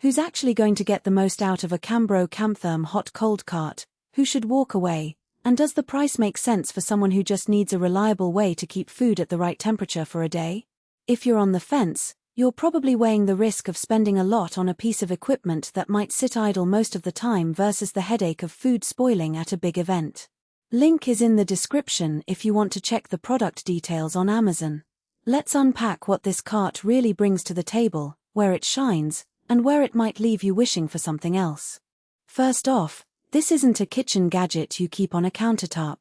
Who's actually going to get the most out of a Cambro Camtherm hot-cold cart? Who should walk away? And does the price make sense for someone who just needs a reliable way to keep food at the right temperature for a day? If you're on the fence, you're probably weighing the risk of spending a lot on a piece of equipment that might sit idle most of the time versus the headache of food spoiling at a big event. Link is in the description if you want to check the product details on Amazon. Let's unpack what this cart really brings to the table, where it shines, and where it might leave you wishing for something else. First off, this isn't a kitchen gadget you keep on a countertop.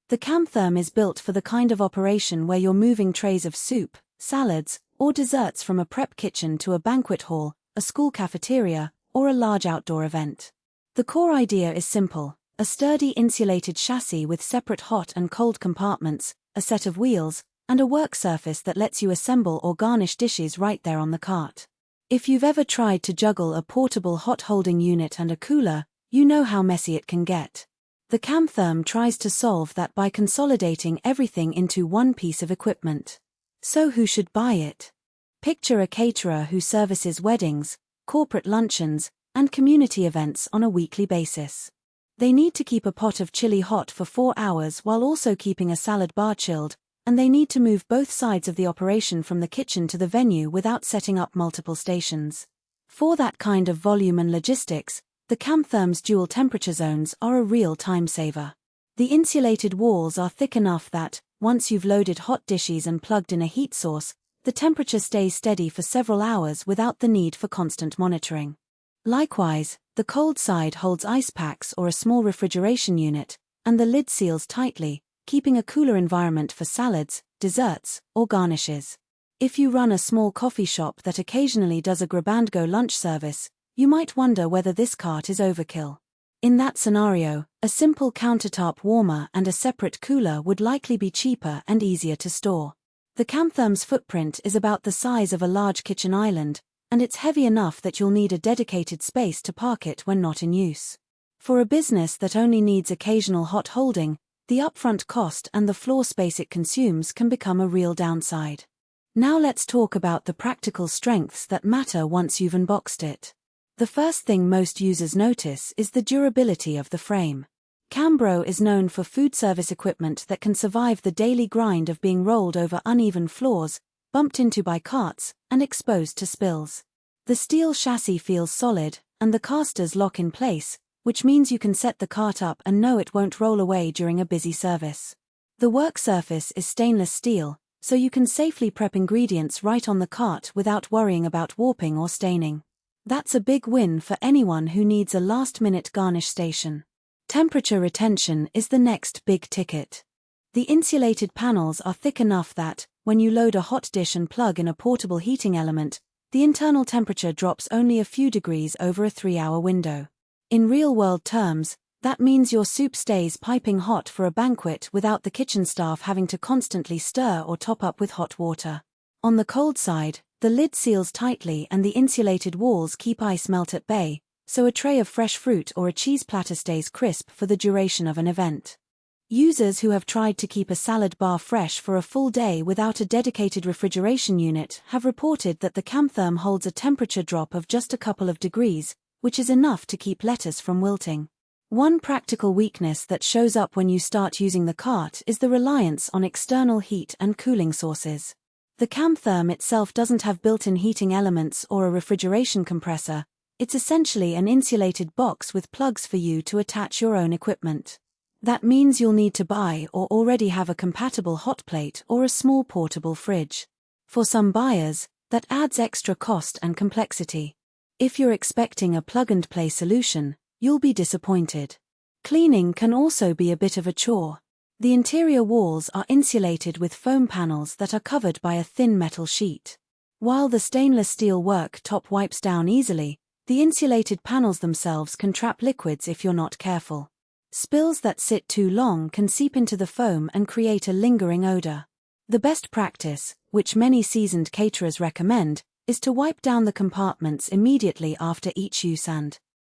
The Camtherm is built for the kind of operation where you're moving trays of soup, salads, or desserts from a prep kitchen to a banquet hall, a school cafeteria, or a large outdoor event. The core idea is simple: a sturdy insulated chassis with separate hot and cold compartments, a set of wheels, and a work surface that lets you assemble or garnish dishes right there on the cart. If you've ever tried to juggle a portable hot holding unit and a cooler, you know how messy it can get. The Camtherm tries to solve that by consolidating everything into one piece of equipment. So who should buy it? Picture a caterer who services weddings, corporate luncheons, and community events on a weekly basis. They need to keep a pot of chili hot for 4 hours while also keeping a salad bar chilled, and they need to move both sides of the operation from the kitchen to the venue without setting up multiple stations. For that kind of volume and logistics, the Camtherm's dual temperature zones are a real time saver. The insulated walls are thick enough that, once you've loaded hot dishes and plugged in a heat source, the temperature stays steady for several hours without the need for constant monitoring. Likewise, the cold side holds ice packs or a small refrigeration unit, and the lid seals tightly, keeping a cooler environment for salads, desserts, or garnishes. If you run a small coffee shop that occasionally does a grab-and-go lunch service, you might wonder whether this cart is overkill. In that scenario, a simple countertop warmer and a separate cooler would likely be cheaper and easier to store. The Camtherm's footprint is about the size of a large kitchen island, and it's heavy enough that you'll need a dedicated space to park it when not in use. For a business that only needs occasional hot holding, the upfront cost and the floor space it consumes can become a real downside. Now let's talk about the practical strengths that matter once you've unboxed it. The first thing most users notice is the durability of the frame. Cambro is known for food service equipment that can survive the daily grind of being rolled over uneven floors, bumped into by carts, and exposed to spills. The steel chassis feels solid, and the casters lock in place, which means you can set the cart up and know it won't roll away during a busy service. The work surface is stainless steel, so you can safely prep ingredients right on the cart without worrying about warping or staining. That's a big win for anyone who needs a last-minute garnish station. Temperature retention is the next big ticket. The insulated panels are thick enough that, when you load a hot dish and plug in a portable heating element, the internal temperature drops only a few degrees over a 3-hour window. In real-world terms, that means your soup stays piping hot for a banquet without the kitchen staff having to constantly stir or top up with hot water. On the cold side, the lid seals tightly and the insulated walls keep ice melt at bay, so a tray of fresh fruit or a cheese platter stays crisp for the duration of an event. Users who have tried to keep a salad bar fresh for a full day without a dedicated refrigeration unit have reported that the Camtherm holds a temperature drop of just a couple of degrees, which is enough to keep lettuce from wilting. One practical weakness that shows up when you start using the cart is the reliance on external heat and cooling sources. The Camtherm itself doesn't have built-in heating elements or a refrigeration compressor. It's essentially an insulated box with plugs for you to attach your own equipment. That means you'll need to buy or already have a compatible hot plate or a small portable fridge. For some buyers, that adds extra cost and complexity. If you're expecting a plug-and-play solution, you'll be disappointed. Cleaning can also be a bit of a chore. The interior walls are insulated with foam panels that are covered by a thin metal sheet. While the stainless steel work top wipes down easily, the insulated panels themselves can trap liquids if you're not careful. Spills that sit too long can seep into the foam and create a lingering odor. The best practice, which many seasoned caterers recommend, is to wipe down the compartments immediately after each use and,